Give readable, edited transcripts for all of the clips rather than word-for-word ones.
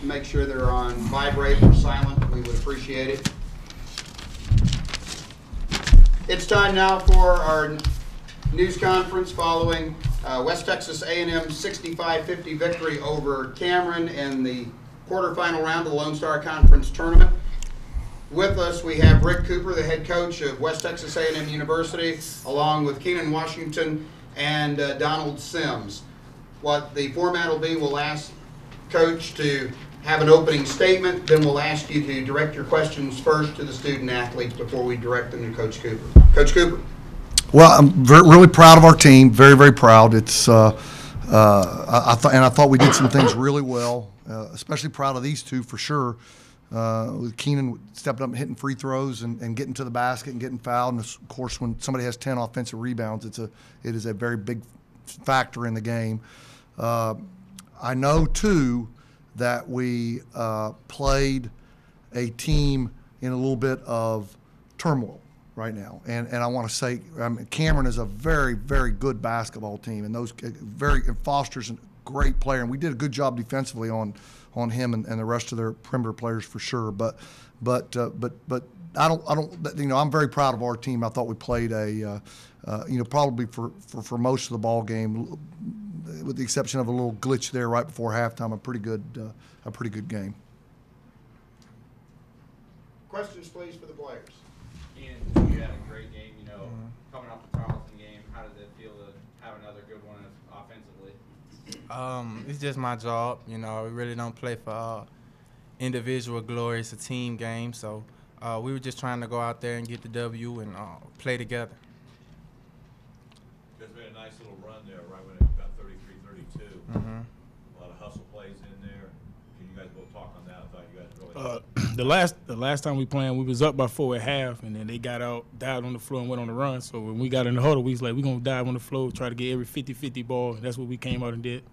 make sure they're on vibrate or silent. We would appreciate it. It's time now for our news conference following West Texas A&M 65-50 victory over Cameron in the quarterfinal round of the Lone Star Conference tournament. With us, we have Rick Cooper, the head coach of West Texas A&M University, along with Keenan Washington and Donald Sims. What the format will be, we'll ask Coach to have an opening statement, then we'll ask you to direct your questions first to the student athletes before we direct them to Coach Cooper. Coach Cooper. Well, I'm really proud of our team. Very, very proud. It's I thought we did some things really well. Especially proud of these two for sure. With Keenan stepping up and hitting free throws and getting to the basket and getting fouled. And of course, when somebody has 10 offensive rebounds, it is a very big factor in the game. I know too that we played a team in a little bit of turmoil right now, and I want to say, Cameron is a very, very good basketball team, and and Foster's a great player, and we did a good job defensively on him and the rest of their perimeter players for sure. But I don't I'm very proud of our team. I thought we played probably for most of the ball game, with the exception of a little glitch there right before halftime, a pretty good game. Questions, please, for the players. Ian, you had a great game, coming off the Charleston game. How did it feel to have another good one offensively? It's just my job. We really don't play for individual glory. It's a team game. So we were just trying to go out there and get the W and play together. There's been a nice little run there, right when it got 33-32. Mm-hmm. A lot of hustle plays in there. Can you guys both talk on that? I thought you guys really. The last time we played, we was up by 4 at half, and then they got out, dived on the floor, and went on the run. So when we got in the huddle, we was like, we're going to dive on the floor, try to get every 50-50 ball. That's what we came out and did.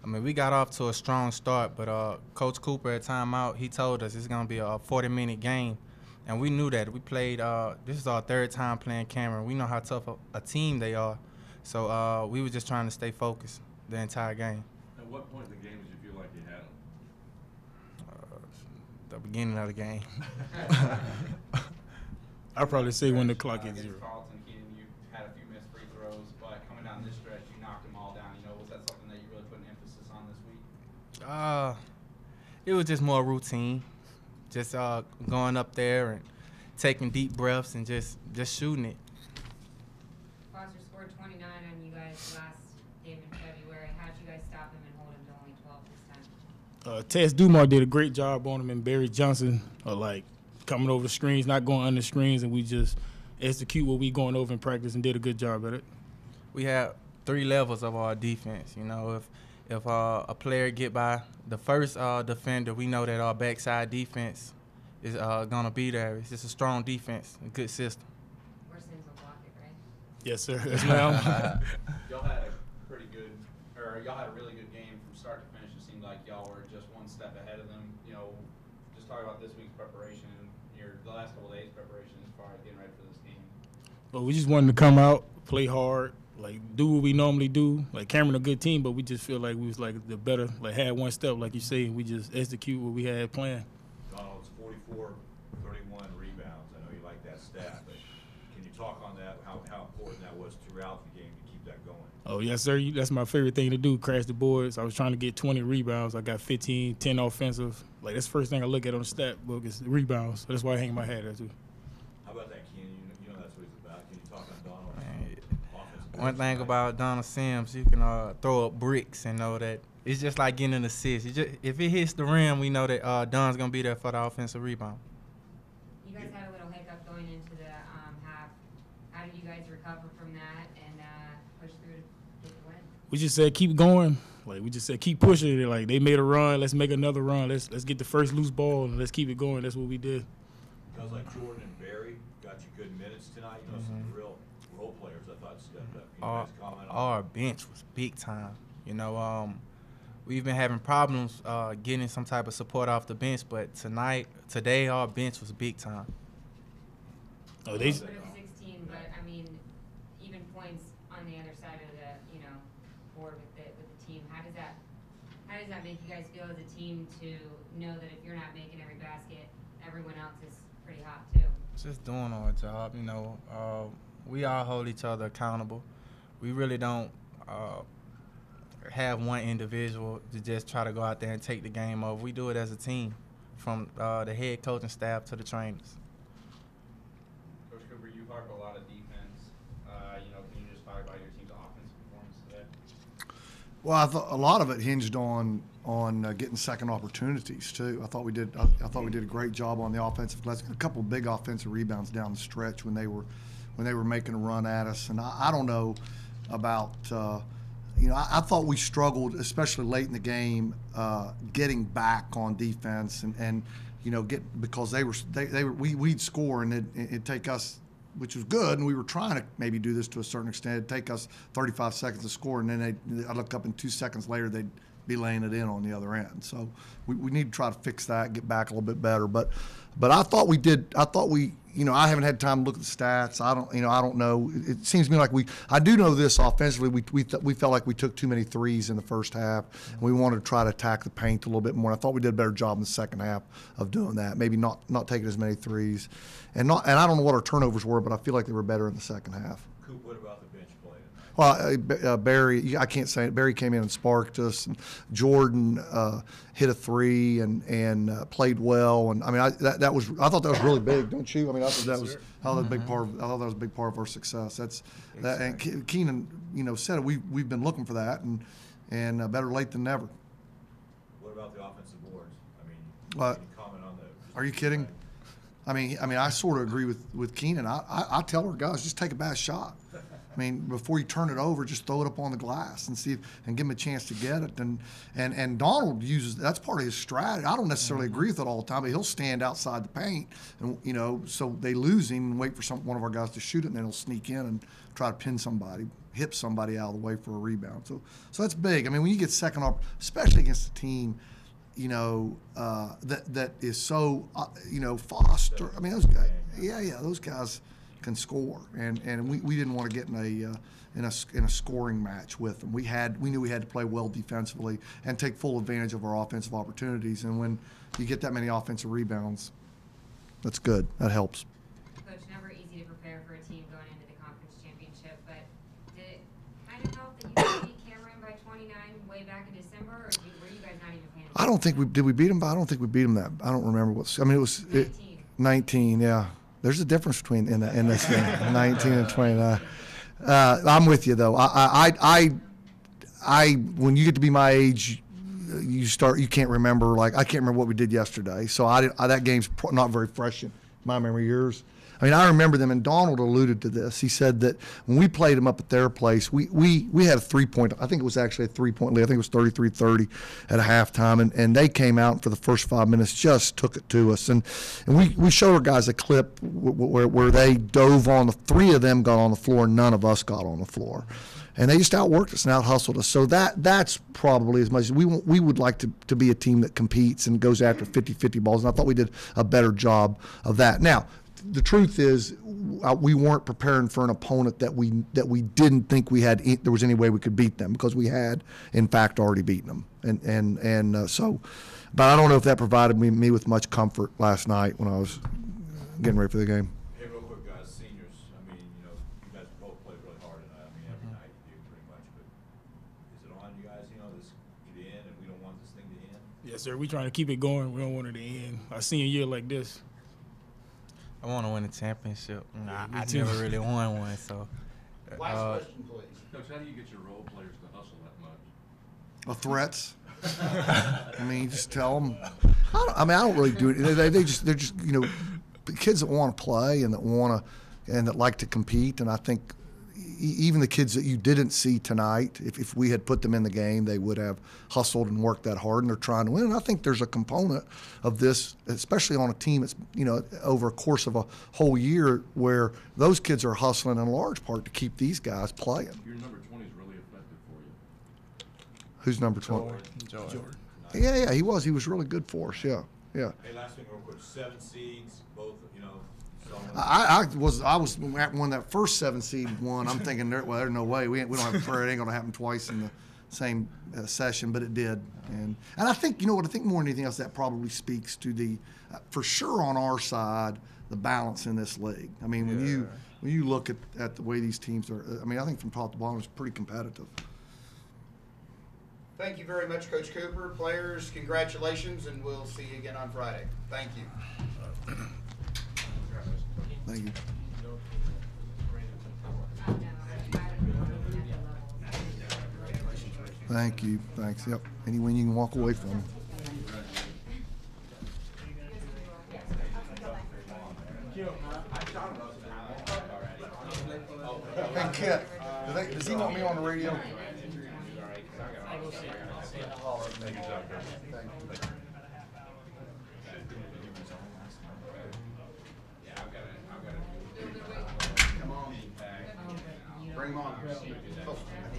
We got off to a strong start, but Coach Cooper at timeout, he told us it's going to be a 40-minute game, and we knew that. We played this is our third time playing Cameron. We know how tough a team they are, so we were just trying to stay focused the entire game. At what point in the game did you feel like you had them? The beginning of the game. I'd probably say when the clock is 0. Carlton, Keenan, you had a few missed free throws, but coming down this stretch, you knocked them all down. Was that something that you really put an emphasis on this week? It was just more routine, just going up there and taking deep breaths and just shooting it. Foster scored 29 on you guys last game in February. How'd you guys stop him and hold him to only 12 this time? Tess Dumar did a great job on him, and Barry Johnson coming over the screens, not going under screens, and we just execute what we going over in practice and did a good job at it. We have 3 levels of our defense. If a player get by the first defender, we know that our backside defense is gonna be there. It's just a strong defense, a good system. Or Sims will block it, right? Yes, sir. Yes, ma'am. Y'all had y'all had a really good game from start to finish. It seemed like y'all were just one step ahead of them. Just talk about this week's preparation and the last couple of days' preparation as far as getting ready for this game. But we just wanted to come out, play hard, do what we normally do. Cameron a good team, but we just feel like we was the better, had one step, like you say. We just execute what we had planned. Donald, it's 44, 31 rebounds. I know you like that stat, but can you talk on that, how important that was throughout the game to keep that going? Oh, yes, sir. That's my favorite thing to do, crash the boards. I was trying to get 20 rebounds. I got 15, 10 offensive. That's the first thing I look at on the stat book is the rebounds. So that's why I hang my hat there, too. How about that, Keenan? You know that's what he's about. Can you talk on Donald? One thing about Donald Sims, you can throw up bricks and know that it's just like getting an assist. If it hits the rim, we know that Don's going to be there for the offensive rebound. You guys had a little hiccup going into the half. How did you guys recover from that and push through to get the win? We just said keep going. We just said keep pushing it. They made a run. Let's make another run. Let's get the first loose ball and let's keep it going. That's what we did. Guys like Jordan and Barry got you good minutes tonight. Some real role players I thought stepped up. Can you guys comment on Our bench was big time. We've been having problems getting some type of support off the bench, but today our bench was big time. Oh, they. 16, but even points on the other side of the board with the team. How does does that make you guys feel as a team to know that if you're not making every basket, everyone else is pretty hot too? Just doing our job, you know. We all hold each other accountable. We really don't have one individual to just try to go out there and take the game over. We do it as a team, from the head coaching staff to the trainers. Coach Cooper, you talk a lot of defense. You know, can you just talk about your team's offensive performance today? Well, I thought a lot of it hinged on getting second opportunities too. I thought we did a great job on the offensive glass. A couple of big offensive rebounds down the stretch when they were making a run at us. And I don't know about I thought we struggled, especially late in the game, getting back on defense and because we'd score and it'd take us, which was good, and we were trying to maybe do this to a certain extent. It'd take us 35 seconds to score, and then I'd look up and 2 seconds later they'd be laying it in on the other end. So we need to try to fix that, get back a little bit better. But I thought we did. I thought we, I haven't had time to look at the stats. I don't know. It seems to me like I do know this offensively. We felt like we took too many threes in the first half. And we wanted to try to attack the paint a little bit more. I thought we did a better job in the second half of doing that. Maybe not taking as many threes, and I don't know what our turnovers were, but I feel like they were better in the second half. Coop, what about the bench play? Well, Barry, I can't say it. Barry came in and sparked us. And Jordan hit a three and played well. And I mean, I thought that was really big, don't you? I mean, I thought that was a big part. I thought that was a big part of our success. That's that. And Keenan, said it. We've been looking for that, and better late than never. What about the offensive boards? I mean, What? can you comment on those? Are you kidding? I mean, I sort of agree with Keenan. I tell our guys, just take a bad shot. I mean, before you turn it over, just throw it up on the glass and see and give him a chance to get it. And Donald uses that's part of his strategy. I don't necessarily agree with it all the time, but he'll stand outside the paint and so they lose him and wait for one of our guys to shoot it, and then he'll sneak in and try to pin somebody, hip somebody out of the way for a rebound. So that's big. I mean, when you get second up, especially against a team, that is so Foster. I mean, those guys. Yeah, those guys can score, and we didn't want to get in a scoring match with them. We knew we had to play well defensively and take full advantage of our offensive opportunities. And when you get that many offensive rebounds, that's good. That helps. Coach, never easy to prepare for a team going into the conference championship, but did it kind of help that you guys beat Cameron by 29 way back in December, or were you guys not even paying attention? I don't think we beat them. I don't think we beat them that. I don't remember it was 19. Yeah. There's a difference between in this thing, 19 and 29. I'm with you though. I when you get to be my age, you can't remember. Like I can't remember what we did yesterday. So that game's not very fresh in my memory. Yours? I mean, I remember them, and Donald alluded to this. He said that when we played them up at their place, we had a 3-point. I think it was actually a 3-point lead. I think it was 33-30 at a halftime, and they came out and for the first 5 minutes just took it to us. And we showed our guys a clip where they dove on the three of them got on the floor, and none of us got on the floor. And they just outworked us and out-hustled us. So that's probably as much as we would like to be a team that competes and goes after 50-50 balls. And I thought we did a better job of that. Now, the truth is, we weren't preparing for an opponent that we didn't think there was any way we could beat them, because we had, in fact, already beaten them. But I don't know if that provided me with much comfort last night when I was getting ready for the game. Hey, real quick, guys, seniors. I mean, you guys both played really hard tonight. I mean, every night you do pretty much. But is it on you guys? This get in, and we don't want this thing to end. Yes, sir. We're trying to keep it going. We don't want it to end. Our senior year like this. I want to win a championship. I never really won one, so. Last question, please. Coach, how do you get your role players to hustle that much? Threats. I mean, you just tell them. I don't really do it. They're just kids that want to play and that like to compete. And I think even the kids that you didn't see tonight, if we had put them in the game, they would have hustled and worked that hard, and they're trying to win. And I think there's a component of this, especially on a team that's, over a course of a whole year, where those kids are hustling in large part to keep these guys playing. Your number 20 is really effective for you. Who's number 20? Jordan. Yeah, he was. He was really good for us. Yeah. Hey, last thing real quick. 7 seeds, both, I was when that first 7 seed won. I'm thinking, there's no way we don't have a prayer. It ain't gonna happen twice in session, but it did. And I think, you know what, I think more than anything else, that probably speaks to the, for sure on our side, the balance in this league. I mean, when you look at the way these teams are, I mean, I think from top to bottom, it's pretty competitive. Thank you very much, Coach Cooper. Players, congratulations, and we'll see you again on Friday. Thank you. Thank you. Thank you. Thanks. Yep. Any win you can walk away from. Hey, Kit, does he want me on the radio? Come on. Bring him on.